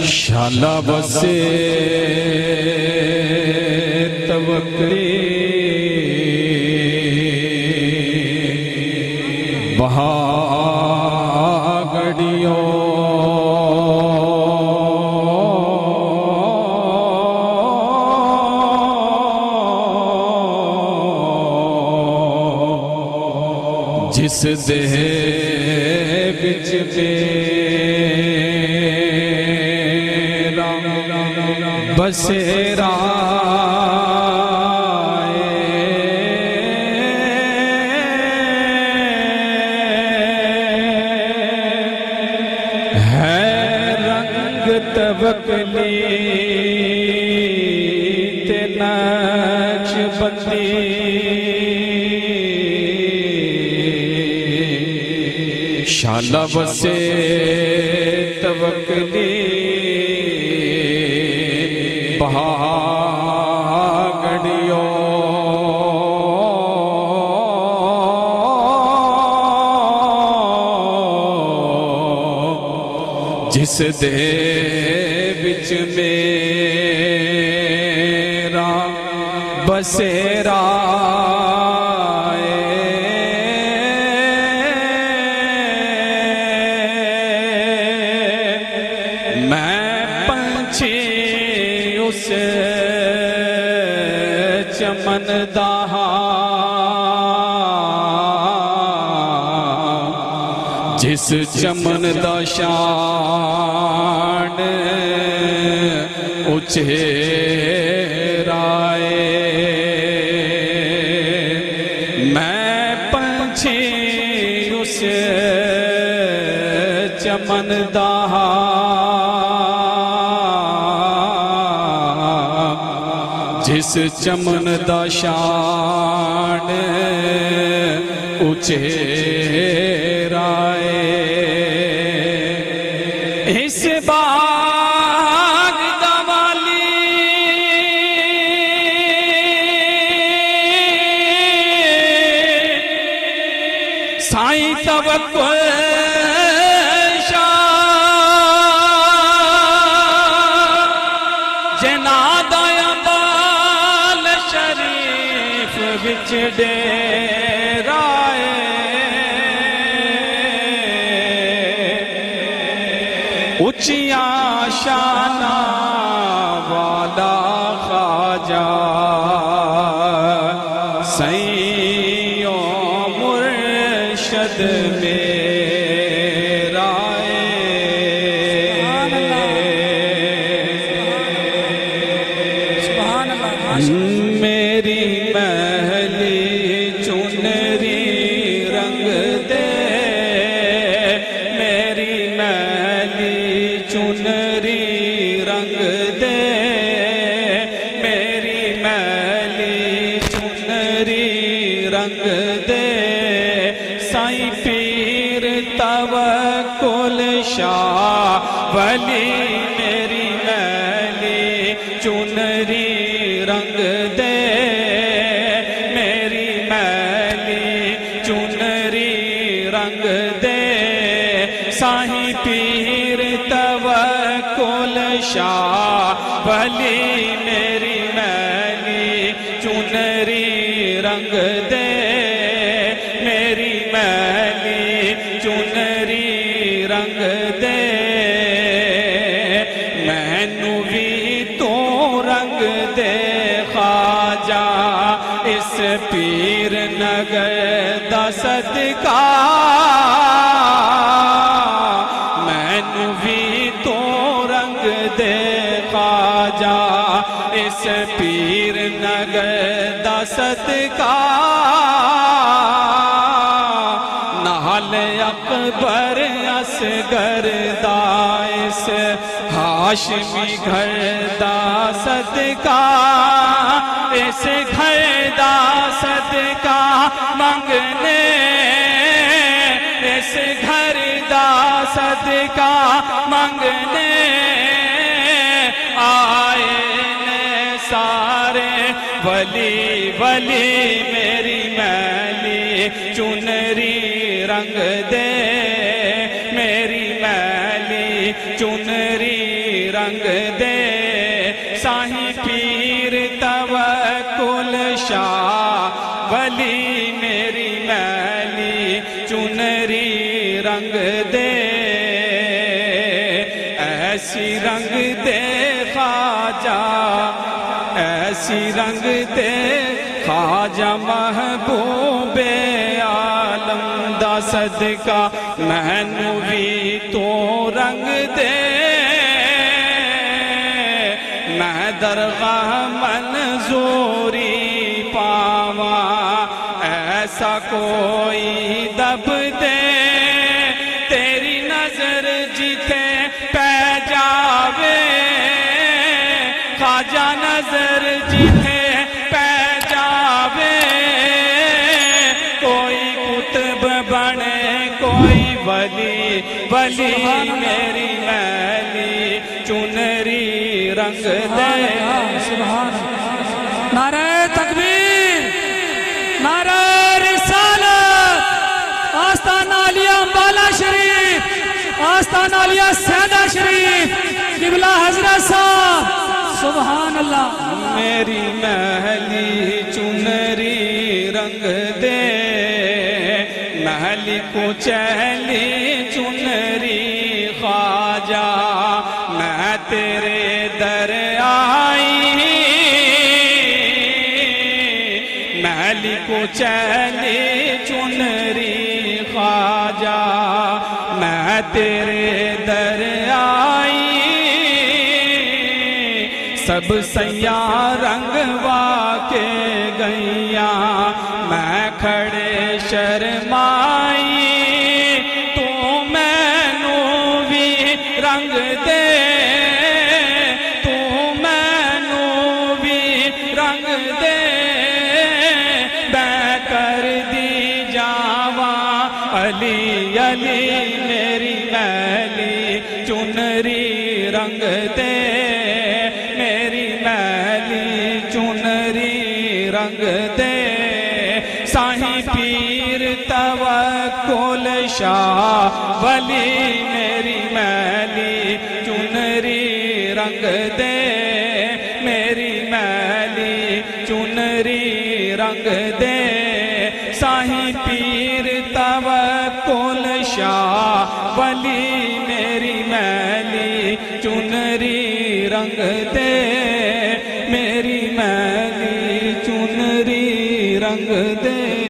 شالا بسے توکلی بہاگڑیوں جس دے بچ بسیرا ہے رنگ توکلی تے نقش بندی شالا بسے توکلی بہاگڑیوں جس دے بچ میرا بسیرا چمن دہا جس چمن دا شان اچھیرائے میں پنچھی اس چمن دہا جس چمن دا شان اچھیرائے اس باغ دا والی سائیں توکل شاہ جنادہ بچ ڈیرائے اچیاں شانہ والا خواجہ سیوں مرشد میرا میری محلی چنری رنگ دے میری محلی چنری رنگ دے میری محلی چنری رنگ دے سائیں پیر توکل شاہ ولی میری محلی چنری رنگ دے میری محلی چنری رنگ دے سائیں پیر توکل شاہ ولی میری محلی چنری رنگ دے میری محلی چنری رنگ دے مینو بھی تو رنگ دے خواجہ اس پیر نگر دا صدقہ مینو بھی تو رنگ دے خواجہ اس پیر نگر دا صدقہ نال اکبر اصغر دا اس ہاشمی گھر دا صدقہ اس گھر دا صدقہ منگنے اس گھر دا صدقہ منگنے آئے نے سارے ولی ولی میری محلی چنری رنگ دے میری محلی چنری رنگ دے ساہی پیر توکل شاہ ولی میری میلی چنری رنگ دے ایسی رنگ دے خواجہ ایسی رنگ دے خواجہ محبوب عالم دا صدقہ مینوں وی تو رنگ دے میں درگاہ منظوری پاواں ایسا کوئی دب دے تیری نظر جیتے پہ جاوے خواجہ نظر جیتے پہ جاوے کوئی کتب بنے کوئی ولی ولی میری میلی چنری رنگ دے نعرہ تکبیر نعرہ رسالت آستانہ علیہ امبالہ شریف آستانہ علیہ سیدہ شریف قبلہ حضرت صاحب سبحان اللہ میری محلی چنری رنگ دے محلی کو چہلی چنری خواجہ میں تیرے در آئی محلی کو چہلی چنری خواجہ میں تیرے در آئی سب سیاں رنگوا کے گئیاں میں کھڑے شرمائی تو مینوں بھی رنگ دے تو مینوں بھی رنگ دے میں کر دی جاواں علی علی میری میلی چنری رنگ دے میری میلی چنری رنگ دے ساہی پیر توکل شاہ ولی میری میلی چنری رنگ دے میری میلی چنری رنگ دے ساہی پیر توکل شاہ ولی میری میلی چنری رنگ دے میری میلی چنری رنگ دے